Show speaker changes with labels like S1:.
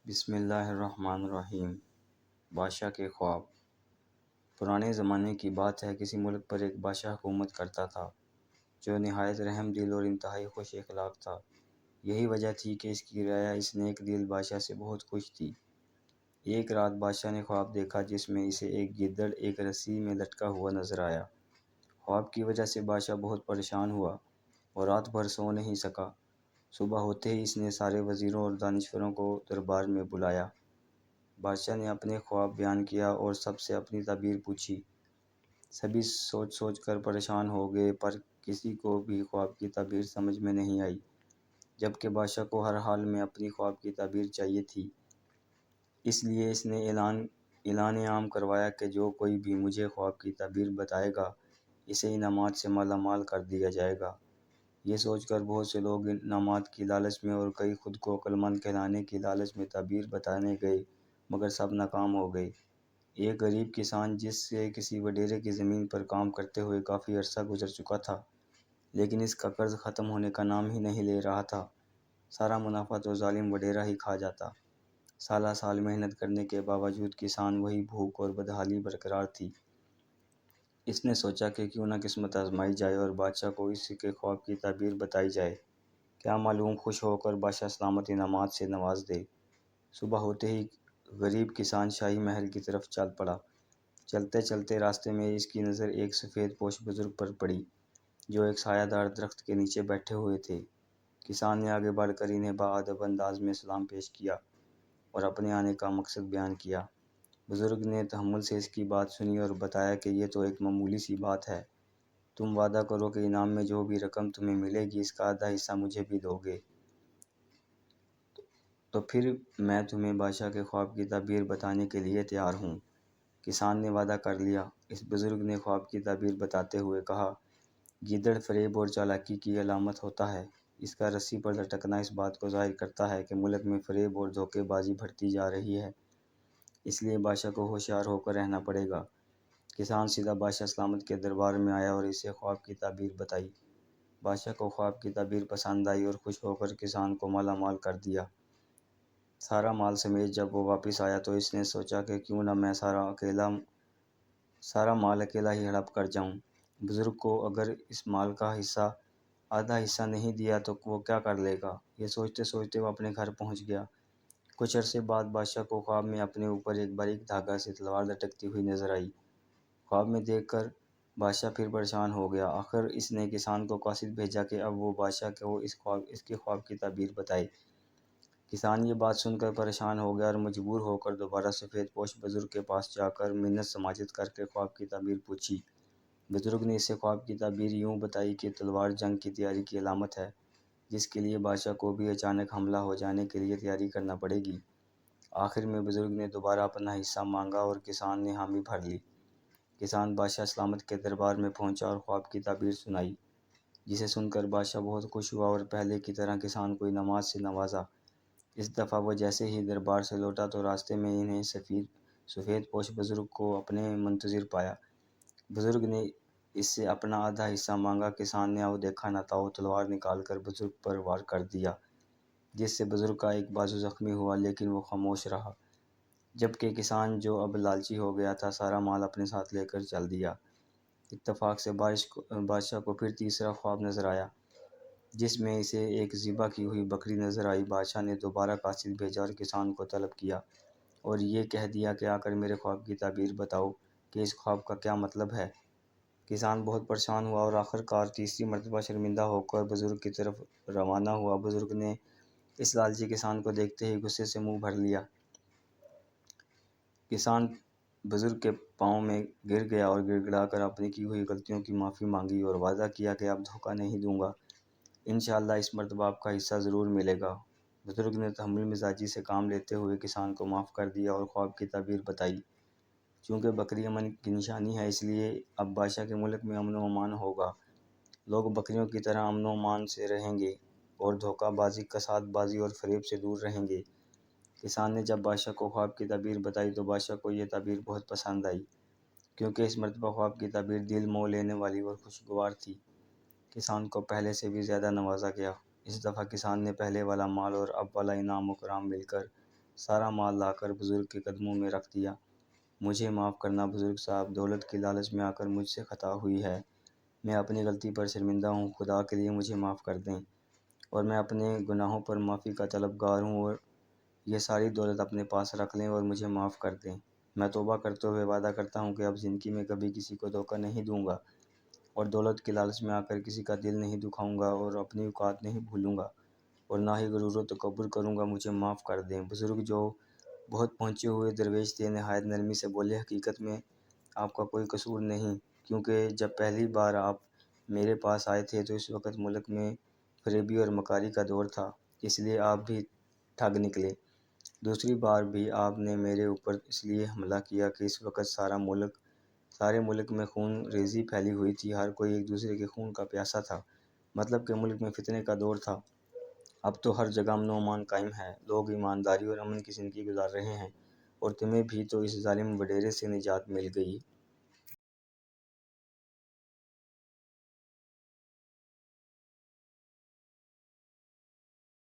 S1: بسم اللہ الرحمن الرحیم۔ بادشاہ کے خواب۔ پرانے زمانے کی بات ہے، کسی ملک پر ایک بادشاہ حکومت کرتا تھا جو نہایت رحم دل اور انتہائی خوش اخلاق تھا۔ یہی وجہ تھی کہ اس کی رعایا اس نیک دل بادشاہ سے بہت خوش تھی۔ ایک رات بادشاہ نے خواب دیکھا جس میں اسے ایک گیدڑ ایک رسی میں لٹکا ہوا نظر آیا۔ خواب کی وجہ سے بادشاہ بہت پریشان ہوا اور رات بھر سو نہیں سکا۔ صبح ہوتے ہی اس نے سارے وزیروں اور دانشوروں کو دربار میں بلایا۔ بادشاہ نے اپنے خواب بیان کیا اور سب سے اپنی تعبیر پوچھی۔ سبھی سوچ سوچ کر پریشان ہو گئے، پر کسی کو بھی خواب کی تعبیر سمجھ میں نہیں آئی، جبکہ بادشاہ کو ہر حال میں اپنی خواب کی تعبیر چاہیے تھی۔ اس لیے اس نے اعلان عام کروایا کہ جو کوئی بھی مجھے خواب کی تعبیر بتائے گا، اسے انعامات سے مالا مال کر دیا جائے گا۔ یہ سوچ کر بہت سے لوگ انعامات کی لالچ میں اور کئی خود کو عقل مند کہلانے کی لالچ میں تعبیر بتانے گئے، مگر سب ناکام ہو گئے۔ ایک غریب کسان جس سے کسی وڈیرے کی زمین پر کام کرتے ہوئے کافی عرصہ گزر چکا تھا، لیکن اس کا قرض ختم ہونے کا نام ہی نہیں لے رہا تھا۔ سارا منافع تو ظالم وڈیرا ہی کھا جاتا۔ سالہ سال محنت کرنے کے باوجود کسان وہی بھوک اور بدحالی برقرار تھی۔ اس نے سوچا کہ کیوں نہ قسمت آزمائی جائے اور بادشاہ کو اس کے خواب کی تعبیر بتائی جائے، کیا معلوم خوش ہو کر بادشاہ سلامت انعامات سے نواز دے۔ صبح ہوتے ہی غریب کسان شاہی محل کی طرف چل پڑا۔ چلتے چلتے راستے میں اس کی نظر ایک سفید پوش بزرگ پر پڑی جو ایک سایہ دار درخت کے نیچے بیٹھے ہوئے تھے۔ کسان نے آگے بڑھ کر انہیں باادب انداز میں سلام پیش کیا اور اپنے آنے کا مقصد بیان کیا۔ بزرگ نے تحمل سے اس کی بات سنی اور بتایا کہ یہ تو ایک معمولی سی بات ہے، تم وعدہ کرو کہ انعام میں جو بھی رقم تمہیں ملے گی اس کا آدھا حصہ مجھے بھی دو گے، تو پھر میں تمہیں بادشاہ کے خواب کی تعبیر بتانے کے لیے تیار ہوں۔ کسان نے وعدہ کر لیا۔ اس بزرگ نے خواب کی تعبیر بتاتے ہوئے کہا، گیدڑ فریب اور چالاکی کی علامت ہوتا ہے۔ اس کا رسی پر لٹکنا اس بات کو ظاہر کرتا ہے کہ ملک میں فریب اور دھوکے بازی بڑھتی جا رہی ہے، اس لیے بادشاہ کو ہوشیار ہو کر رہنا پڑے گا۔ کسان سیدھا بادشاہ سلامت کے دربار میں آیا اور اسے خواب کی تعبیر بتائی۔ بادشاہ کو خواب کی تعبیر پسند آئی اور خوش ہو کر کسان کو مالا مال کر دیا۔ سارا مال سمیت جب وہ واپس آیا تو اس نے سوچا کہ کیوں نہ میں سارا مال اکیلا ہی ہڑپ کر جاؤں۔ بزرگ کو اگر اس مال کا آدھا حصہ نہیں دیا تو وہ کیا کر لے گا۔ یہ سوچتے سوچتے وہ اپنے گھر پہنچ گیا۔ کچھ عرصے بعد بادشاہ کو خواب میں اپنے اوپر ایک باریک دھاگا سے تلوار لٹکتی ہوئی نظر آئی۔ خواب میں دیکھ کر بادشاہ پھر پریشان ہو گیا۔ آخر اس نے کسان کو قاصد بھیجا کہ اب وہ بادشاہ کو اس کے خواب کی تعبیر بتائے۔ کسان یہ بات سن کر پریشان ہو گیا اور مجبور ہو کر دوبارہ سفید پوش بزرگ کے پاس جا کر منت سماجت کر کے خواب کی تعبیر پوچھی۔ بزرگ نے اسے خواب کی تعبیر یوں بتائی کہ تلوار جنگ کی تیاری کی علامت ہے، جس کے لیے بادشاہ کو بھی اچانک حملہ ہو جانے کے لیے تیاری کرنا پڑے گی۔ آخر میں بزرگ نے دوبارہ اپنا حصہ مانگا اور کسان نے حامی بھر لی۔ کسان بادشاہ سلامت کے دربار میں پہنچا اور خواب کی تعبیر سنائی، جسے سن کر بادشاہ بہت خوش ہوا اور پہلے کی طرح کسان کو انعامات سے نوازا۔ اس دفعہ وہ جیسے ہی دربار سے لوٹا تو راستے میں انہیں سفید پوش بزرگ کو اپنے منتظر پایا۔ بزرگ نے اس سے اپنا آدھا حصہ مانگا۔ کسان نے وہ دیکھا نہ تھا تلوار نکال کر بزرگ پر وار کر دیا، جس سے بزرگ کا ایک بازو زخمی ہوا، لیکن وہ خاموش رہا، جبکہ کسان جو اب لالچی ہو گیا تھا سارا مال اپنے ساتھ لے کر چل دیا۔ اتفاق سے بادشاہ کو پھر تیسرا خواب نظر آیا، جس میں اسے ایک ذبح کی ہوئی بکری نظر آئی۔ بادشاہ نے دوبارہ قاصد بھیجا اور کسان کو طلب کیا اور یہ کہہ دیا کہ آ کر میرے خواب کی تعبیر بتاؤ کہ اس خواب کا کیا مطلب ہے۔ کسان بہت پریشان ہوا اور آخر کار تیسری مرتبہ شرمندہ ہو کر بزرگ کی طرف روانہ ہوا۔ بزرگ نے اس لالچی کسان کو دیکھتے ہی غصے سے منہ بھر لیا۔ کسان بزرگ کے پاؤں میں گر گیا اور گڑ گڑا کر اپنی کی ہوئی غلطیوں کی معافی مانگی اور وعدہ کیا کہ اب دھوکہ نہیں دوں گا، انشاءاللہ اس مرتبہ آپ کا حصہ ضرور ملے گا۔ بزرگ نے تحمل مزاجی سے کام لیتے ہوئے کسان کو معاف کر دیا اور خواب کی تعبیر بتائی۔ چونکہ بکری امن کی نشانی ہے، اس لیے اب بادشاہ کے ملک میں امن و امان ہوگا۔ لوگ بکریوں کی طرح امن و امان سے رہیں گے اور دھوکہ بازی، کساد بازی اور فریب سے دور رہیں گے۔ کسان نے جب بادشاہ کو خواب کی تعبیر بتائی تو بادشاہ کو یہ تعبیر بہت پسند آئی، کیونکہ اس مرتبہ خواب کی تعبیر دل موہ لینے والی اور خوشگوار تھی۔ کسان کو پہلے سے بھی زیادہ نوازا گیا۔ اس دفعہ کسان نے پہلے والا مال اور اب والا انعام و اکرام مل کر سارا مال لا کر بزرگ کے قدموں میں رکھ دیا۔ مجھے معاف کرنا بزرگ صاحب، دولت کی لالچ میں آ کر مجھ سے خطا ہوئی ہے۔ میں اپنی غلطی پر شرمندہ ہوں، خدا کے لیے مجھے معاف کر دیں، اور میں اپنے گناہوں پر معافی کا طلبگار ہوں، اور یہ ساری دولت اپنے پاس رکھ لیں اور مجھے معاف کر دیں۔ میں توبہ کرتے ہوئے وعدہ کرتا ہوں کہ اب زندگی میں کبھی کسی کو دھوکہ نہیں دوں گا، اور دولت کی لالچ میں آ کر کسی کا دل نہیں دکھاؤں گا، اور اپنی اوقات نہیں بھولوں گا، اور نہ ہی غرور و تکبر کروں گا۔ مجھے معاف کر دیں۔ بزرگ، جو بہت پہنچے ہوئے درویش تھے، نہایت نرمی سے بولے، حقیقت میں آپ کا کوئی قصور نہیں، کیونکہ جب پہلی بار آپ میرے پاس آئے تھے تو اس وقت ملک میں فریبی اور مکاری کا دور تھا، اس لیے آپ بھی ٹھگ نکلے۔ دوسری بار بھی آپ نے میرے اوپر اس لیے حملہ کیا کہ اس وقت سارے ملک میں خون ریزی پھیلی ہوئی تھی، ہر کوئی ایک دوسرے کے خون کا پیاسا تھا، مطلب کہ ملک میں فتنے کا دور تھا۔ اب تو ہر جگہ امن و امان قائم ہے، لوگ ایمانداری اور امن کی زندگی گزار رہے ہیں، اور تمہیں بھی تو اس ظالم وڈیرے سے نجات مل گئی۔